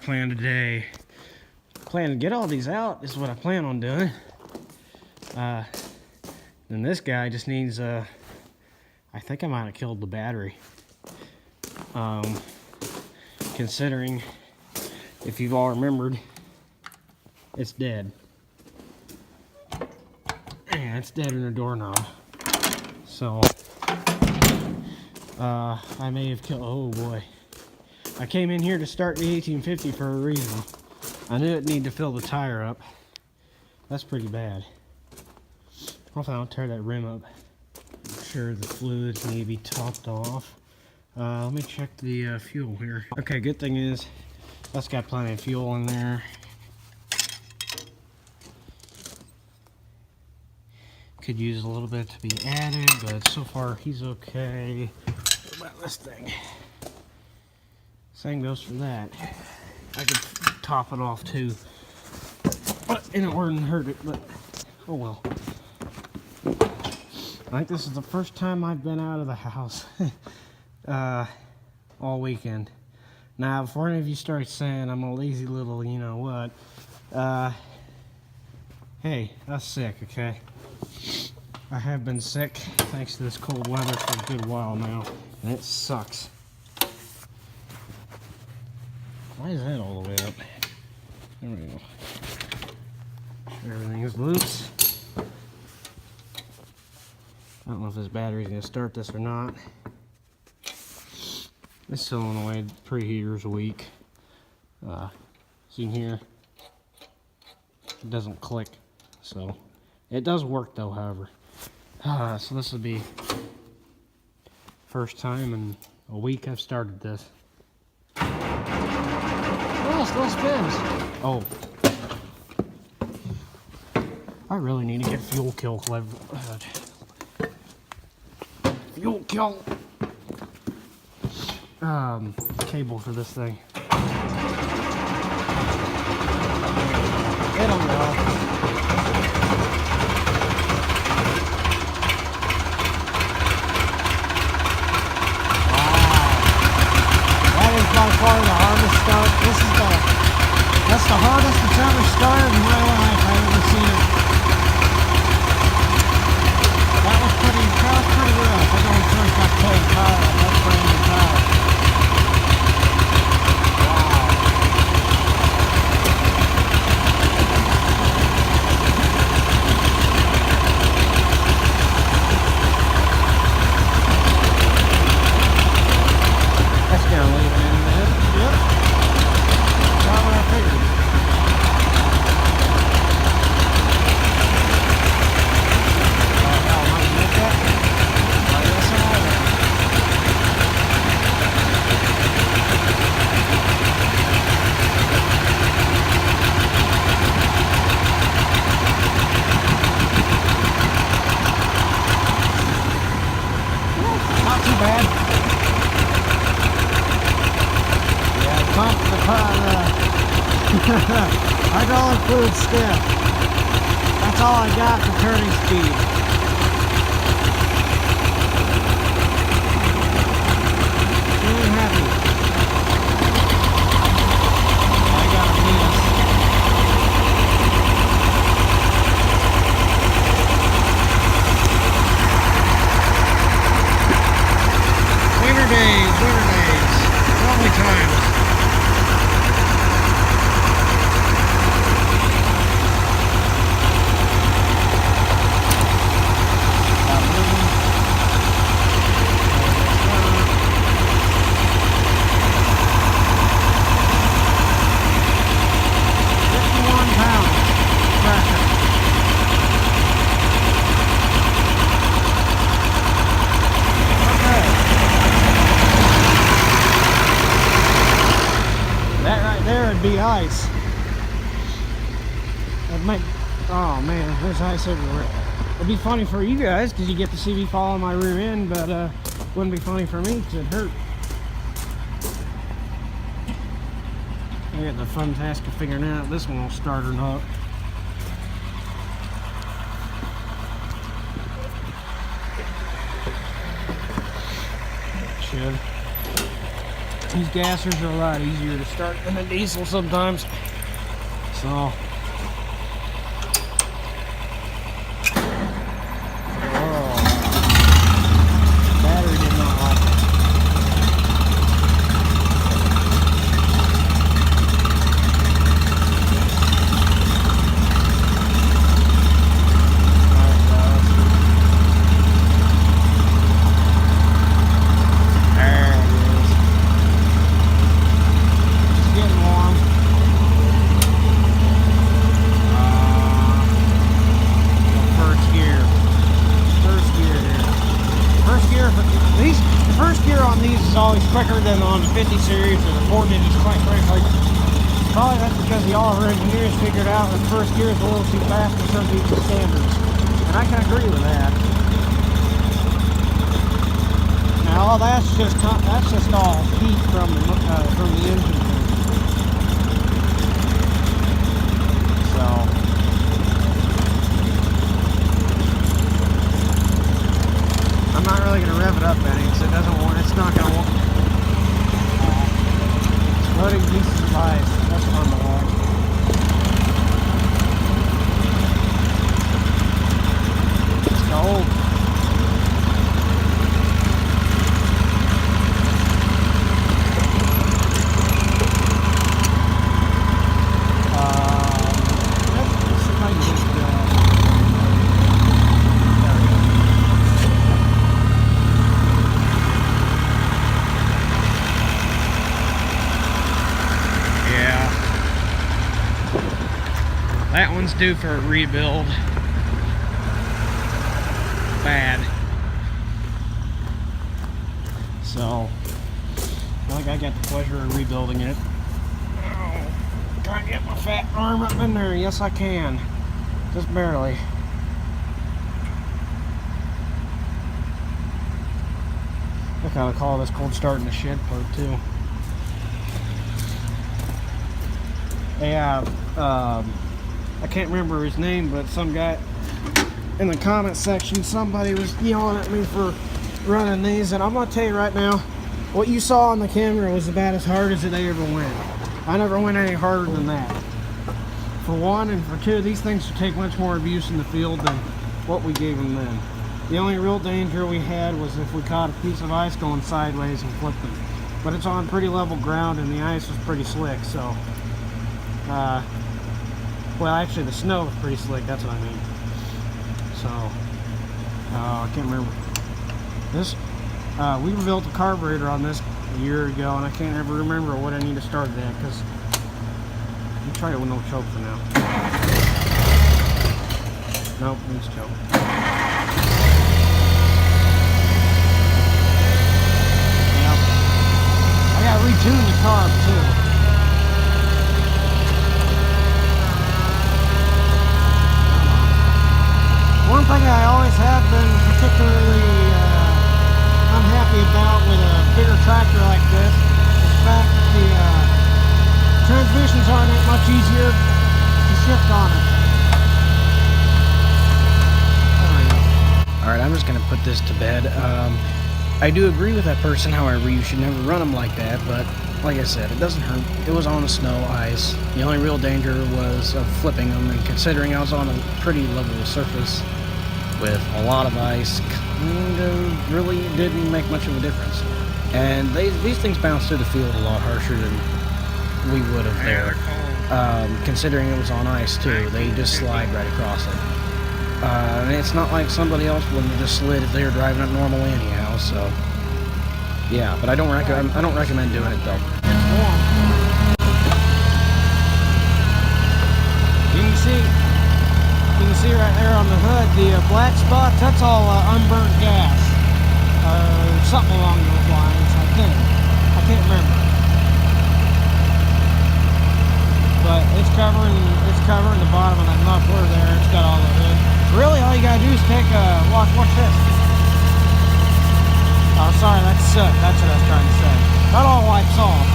plan today. Plan to get all these out is what I plan on doing. Then this guy just needs I think I might have killed the battery. Considering, if you've all remembered, it's dead. Yeah, it's dead in the doorknob. So I may have killed. Oh boy. I came in here to start the 1850 for a reason. I knew it needed to fill the tire up. That's pretty bad. Hopefully I don't tear that rim up. I'm sure the fluids need to be topped off. Let me check the fuel here. Okay, good thing is that's got plenty of fuel in there. Could use a little bit to be added, but so far he's okay. What about this thing? Same goes for that. I could top it off too, but and it wouldn't hurt it. But oh well. I think this is the first time I've been out of the house all weekend. Now, before any of you start saying I'm a lazy little, you know what? Hey, I was sick, okay? I have been sick thanks to this cold weather for a good while now, and it sucks. Why is that all the way up? There we go. Everything is loose. I don't know if this battery's going to start this or not. This solenoid preheater's weak. See here, it doesn't click. So it does work though, however. So this will be first time in a week I've started this. Oh, still spins. Oh, I really need to get fuel kill cable for this thing. It'll go. By far the hardest start. That's the hardest it's ever started in my life. I've ever seen it. That was pretty rough. I know when first got cold tire. That's brand new tire. That's gonna leave it in there. Yep. That's what I figured. Might you get that? Right, that's all right. Not too bad. Hydraulic fluid stiff. That's all I got for turning speed. Really happy. I got a miss. Winter days. Lovely times. Be ice. That might. Oh man, there's ice everywhere. It'd be funny for you guys because you get to see me follow my rear end, but wouldn't be funny for me because it hurt. I got the fun task of figuring out if this one will start or not. It should. These gassers are a lot easier to start than a diesel sometimes. So, battery did not like it. Always quicker than on the 50 series or the 4 digits, quite frankly. Probably that's because the all engineers figured out that first gear is a little too fast for some people's standards. And I can agree with that. Now all that's just all heat from the engine. So I'm not really going to rev it up any because it doesn't want. It's not going to want. Exploding pieces of ice. That's fun to watch. It's cold. Let's see if I can just that one's due for a rebuild. Bad. So, I think I got the pleasure of rebuilding it. Oh, trying to get my fat arm up in there. Yes, I can. Just barely. I kind of call this cold starting the shed part too. Yeah, I can't remember his name, but some guy in the comment section, somebody was yelling at me for running these, and I'm gonna tell you right now, what you saw on the camera was about as hard as they ever went. I never went any harder than that. For one, and for two, these things should take much more abuse in the field than what we gave them then. The only real danger we had was if we caught a piece of ice going sideways and flipped them. But it's on pretty level ground and the ice was pretty slick, so well, actually the snow was pretty slick, that's what I mean. So, I can't remember. This, we built a carburetor on this a year ago, and I can't ever remember what I need to start it at, because I'm trying it with no choke for now. Nope, needs choke. Yep. I gotta retune the carb too. One thing I always have been particularly unhappy about with a bigger tractor like this is the fact that the transmissions aren't that much easier to shift on it. Alright, I'm just going to put this to bed. I do agree with that person, however, you should never run them like that, but like I said, it doesn't hurt. It was on the snow, ice. The only real danger was of flipping them, and considering I was on a pretty level surface with a lot of ice, kind of really didn't make much of a difference. And these things bounce through the field a lot harsher than we would have there. Considering it was on ice too, they just slide right across it. And it's not like somebody else wouldn't have just slid if they were driving it normally anyhow. So yeah, but I don't recommend doing it though. It's warm. You can see right there on the hood, the black spots, that's all unburnt gas. Something along those lines, I think. I can't remember. But it's covering the bottom of that muffler there. It's got all the hood. Really, all you gotta do is take a watch this. Oh, sorry, that's soot. That's what I was trying to say. That all wipes off.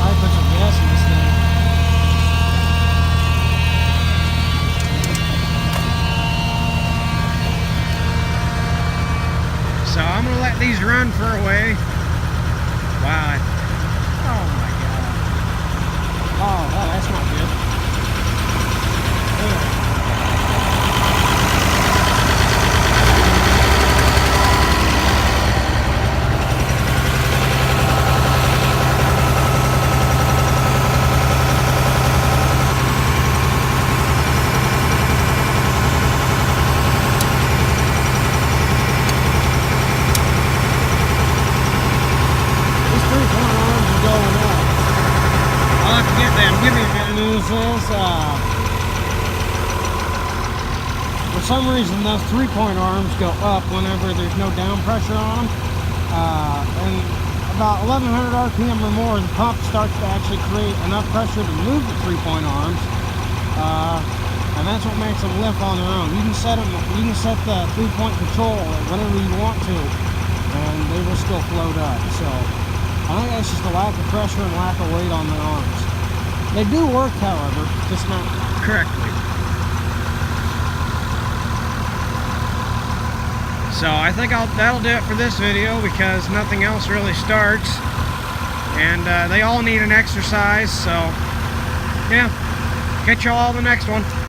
I put some gas in this thing. So I'm gonna let these run for a way Wow. Oh my god. Oh, well, that's not good. Ugh. I'll have to get them. Give me a bit of news is, for some reason those 3-point arms go up whenever there's no down pressure on them. And about 1100 RPM or more, the pump starts to actually create enough pressure to move the 3-point arms. And that's what makes them lift on their own. You can set them, you can set the 3-point control at whatever you want to, and they will still float up. So I think that's just a lack of pressure and lack of weight on the arms. They do work, however, just not correctly. So I think that'll do it for this video, because nothing else really starts. And they all need an exercise, so yeah. Catch y'all in the next one.